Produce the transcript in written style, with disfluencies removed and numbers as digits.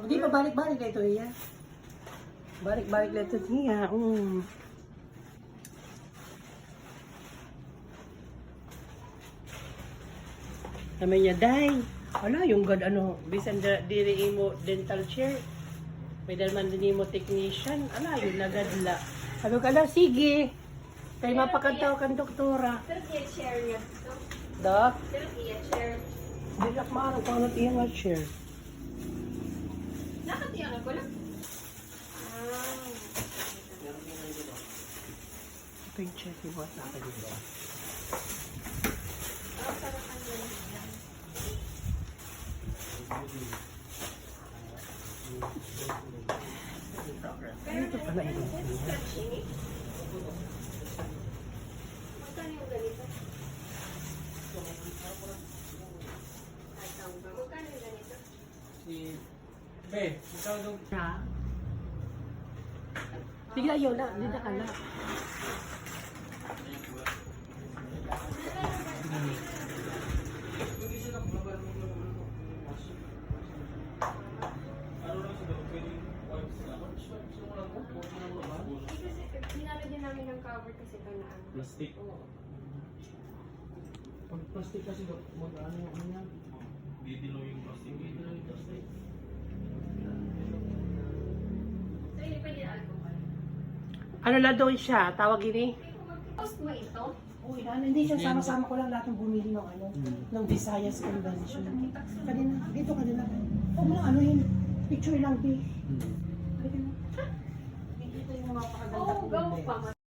Hindi pa balik-balik na ito iya. Balik-balik na ito niya. Sabi niya, Day, wala yung god ano, bisan diri mo dental chair. May dalman din mo technician. Ala, yun nagadla. Sabi ko, ala, sige. Kaya mapakantaw kang doktora. Pero kaya chair niya ito. Dok? Pero kaya chair. Hindi lang maarang kung ano tiyan nga chair. Nakatiyan ako lang. Ito yung chair, diba? Sa akin dito. Ito pala ito. Magkano yung ganito? Magkano yung ganito? Be, ikaw daw. Ha? Sige na yun na, hindi na ka na. Nilalagyan namin ng cover kasi ito na ano. Plastic. Oo. Pag plastic kasi mag-ano yung ano yan. Didilaw yung plastic. Didilaw yung plastic. So, hindi pa din alcohol. Ano na doon siya? Tawag ini? Post mo ito? Uy, hindi siya sama-sama ko lang lahat ng bumili ng ano, ng Visayas Convention. Kanina, dito kanina. Huwag mo lang ano yun, picture lang, di. Halika na. Dito yung mga pakaganda Oo, ko. gawa pa.